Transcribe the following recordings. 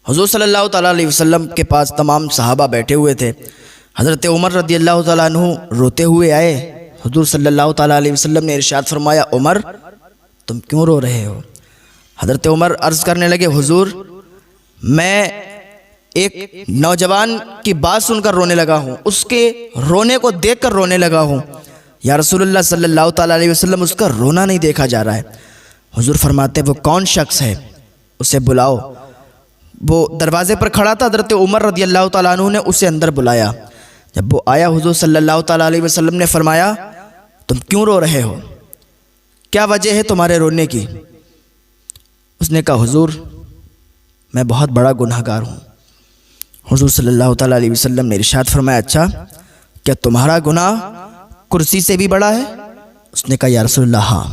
حضور صلی اللہ تعالیٰ علیہ وسلم کے پاس تمام صحابہ بیٹھے ہوئے تھے۔ حضرت عمر رضی اللہ تعالیٰ عنہ روتے ہوئے آئے۔ حضور صلی اللہ تعالیٰ علیہ وسلم نے ارشاد فرمایا، عمر تم کیوں رو رہے ہو؟ حضرت عمر عرض کرنے لگے، حضور میں ایک نوجوان کی بات سن کر رونے لگا ہوں، اس کے رونے کو دیکھ کر رونے لگا ہوں۔ یا رسول اللہ صلی اللہ تعالیٰ علیہ وسلم اس کا رونا نہیں دیکھا جا رہا ہے۔ حضور فرماتے وہ کون شخص ہے؟ اسے بلاؤ۔ وہ دروازے پر کھڑا تھا، حضرت عمر رضی اللہ تعالیٰ عنہ نے اسے اندر بلایا۔ جب وہ آیا، حضور صلی اللہ تعالیٰ علیہ وسلم نے فرمایا، تم کیوں رو رہے ہو؟ کیا وجہ ہے تمہارے رونے کی؟ اس نے کہا، حضور میں بہت بڑا گناہ گار ہوں۔ حضور صلی اللہ تعالیٰ علیہ وسلم نے ارشاد فرمایا، اچھا کیا تمہارا گناہ کرسی سے بھی بڑا ہے؟ اس نے کہا، یا رسول اللہ ہاں،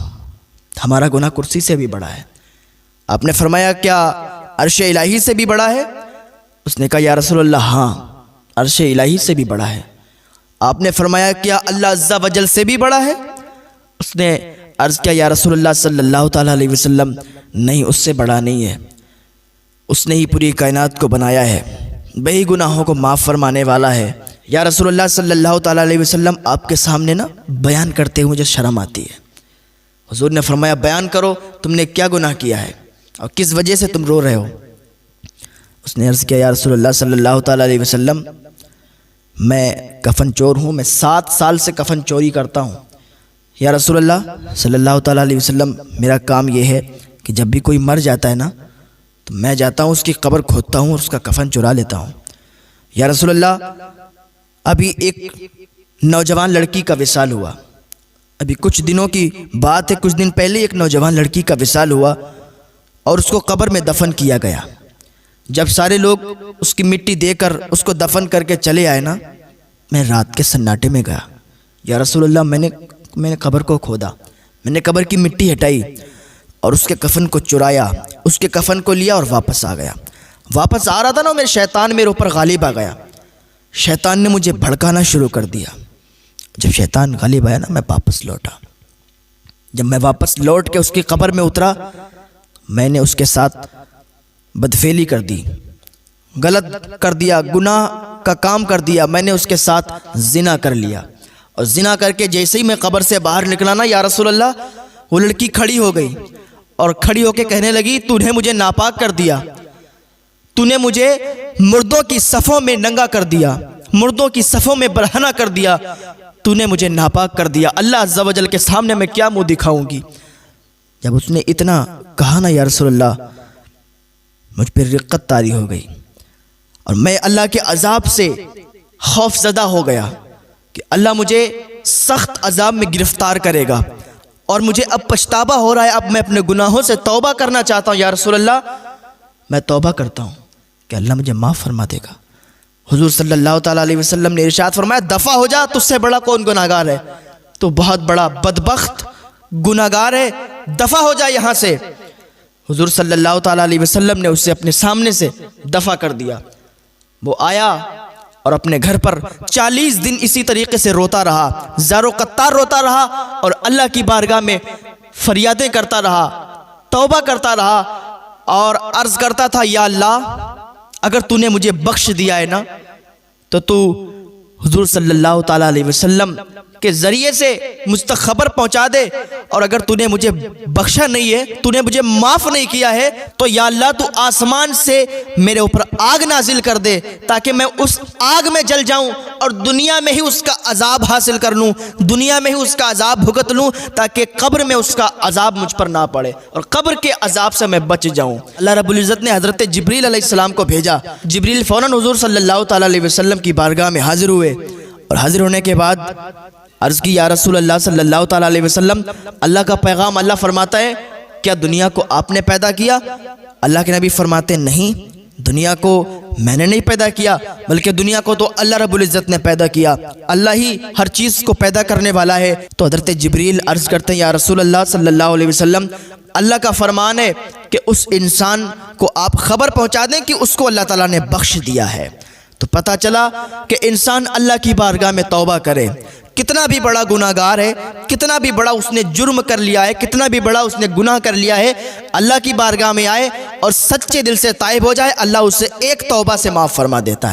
ہمارا گناہ کرسی سے بھی بڑا ہے۔ آپ نے فرمایا، کیا عرش الہی سے بھی بڑا ہے؟ اس نے کہا، یا رسول اللہ ہاں، عرش الہی سے بھی بڑا ہے۔ آپ نے فرمایا، کیا اللہ عز و جل سے بھی بڑا ہے؟ اس نے عرض کیا، یا رسول اللہ صلی اللہ تعالیٰ علیہ وسلم نہیں، اس سے بڑا نہیں ہے، اس نے ہی پوری کائنات کو بنایا ہے، وہی گناہوں کو معاف فرمانے والا ہے۔ یا رسول اللہ صلی اللہ تعالیٰ علیہ وسلم آپ کے سامنے نا بیان کرتے ہوئے مجھے شرم آتی ہے۔ حضور نے فرمایا، بیان کرو تم نے کیا گناہ کیا ہے اور کس وجہ سے تم رو رہے ہو؟ اس نے عرض کیا، یا رسول اللہ صلی اللہ تعالیٰ علیہ وسلم میں کفن چور ہوں، میں 7 سال سے کفن چوری کرتا ہوں۔ یا رسول اللہ صلی اللہ تعالیٰ علیہ وسلم میرا کام یہ ہے کہ جب بھی کوئی مر جاتا ہے نا تو میں جاتا ہوں، اس کی قبر کھودتا ہوں اور اس کا کفن چرا لیتا ہوں۔ یا رسول اللہ ابھی ایک نوجوان لڑکی کا وصال ہوا، ابھی کچھ دنوں کی بات ہے، کچھ دن پہلے ایک نوجوان لڑکی کا وصال ہوا اور اس کو قبر میں دفن کیا گیا۔ جب سارے لوگ اس کی مٹی دے کر اس کو دفن کر کے چلے آئے نا، میں رات کے سناٹے میں گیا۔ یا رسول اللہ میں نے قبر کو کھودا، میں نے قبر کی مٹی ہٹائی اور اس کے کفن کو چرایا، اس کے کفن کو لیا اور واپس آ گیا۔ واپس آ رہا تھا نا، میرے شیطان میرے اوپر غالب آ گیا، شیطان نے مجھے بھڑکانا شروع کر دیا۔ جب شیطان غالب آیا نا، میں واپس لوٹا۔ جب میں واپس لوٹ کے اس کی قبر میں اترا، میں نے اس کے ساتھ بدفعلی کر دی، غلط کر دیا، گناہ کا کام کر دیا۔ میں نے اس کے ساتھ زنا کر لیا، اور زنا کر کے جیسے ہی میں قبر سے باہر نکلا نا، یا رسول اللہ وہ لڑکی کھڑی ہو گئی اور کھڑی ہو کے کہنے لگی، تو نے مجھے ناپاک کر دیا، تو نے مجھے مردوں کی صفوں میں ننگا کر دیا، مردوں کی صفوں میں برہنہ کر دیا، تو نے مجھے ناپاک کر دیا، اللہ عز و جل کے سامنے میں کیا منہ دکھاؤں گی؟ جب اس نے اتنا کہا نا، یا رسول اللہ مجھ پر رقت طاری ہو گئی اور میں اللہ کے عذاب سے خوف زدہ ہو گیا کہ اللہ مجھے سخت عذاب میں گرفتار کرے گا، اور مجھے اب پچھتاوا ہو رہا ہے، اب میں اپنے گناہوں سے توبہ کرنا چاہتا ہوں۔ یا رسول اللہ میں توبہ کرتا ہوں کہ اللہ مجھے معاف فرما دے گا۔ حضور صلی اللہ تعالیٰ علیہ وسلم نے ارشاد فرمایا، دفع ہو جا، تجھ سے بڑا کون گناہگار ہے؟ تو بہت بڑا بدبخت گناہگار ہے، دفع ہو جا یہاں سے۔ حضور صلی اللہ تعالیٰ علیہ وسلم نے اسے اپنے سامنے سے دفع کر دیا۔ وہ آیا اور اپنے گھر پر 40 دن اسی طریقے سے روتا رہا، زار و قطار روتا رہا، اور اللہ کی بارگاہ میں فریادیں کرتا رہا، توبہ کرتا رہا، اور عرض کرتا تھا، یا اللہ اگر تو نے مجھے بخش دیا ہے نا، تو حضور صلی اللہ تعالیٰ علیہ وسلم کے ذریعے سے مجھ تک خبر پہنچا دے، اور اگر تو نے مجھے بخشا نہیں ہے، تو نے مجھے معاف نہیں کیا ہے، تو یا اللہ تو آسمان سے میرے اوپر آگ نازل کر دے تاکہ میں اس آگ میں جل جاؤں اور دنیا میں ہی اس کا عذاب حاصل کر لوں، دنیا میں ہی اس کا عذاب بھگت لوں، تاکہ قبر میں اس کا عذاب مجھ پر نہ پڑے اور قبر کے عذاب سے میں بچ جاؤں۔ اللہ رب العزت نے حضرت جبریل علیہ السلام کو بھیجا۔ جبریل فوراً حضور صلی اللہ تعالیٰ علیہ وسلم کی بارگاہ میں حاضر ہوئے، اور حاضر ہونے کے بعد عرض کی، یا رسول اللہ صلی اللہ تعالیٰ علیہ وسلم اللہ کا پیغام اللہ فرماتا ہے، کیا دنیا کو آپ نے پیدا کیا؟ اللہ کے نبی فرماتے ہیں، نہیں، دنیا کو میں نے نہیں پیدا کیا، بلکہ دنیا کو تو اللہ رب العزت نے پیدا کیا، اللہ ہی ہر چیز کو پیدا کرنے والا ہے۔ تو حضرت جبریل عرض کرتے ہیں، یا رسول اللہ صلی اللہ علیہ وسلم اللہ کا فرمان ہے کہ اس انسان کو آپ خبر پہنچا دیں کہ اس کو اللہ تعالیٰ نے بخش دیا ہے۔ تو پتہ چلا کہ انسان اللہ کی بارگاہ میں توبہ کرے، کتنا بھی بڑا گناہ گار ہے، کتنا بھی بڑا اس نے جرم کر لیا ہے، کتنا بھی بڑا اس نے گناہ کر لیا ہے، اللہ کی بارگاہ میں آئے اور سچے دل سے تائب ہو جائے، اللہ اسے ایک توبہ سے معاف فرما دیتا ہے۔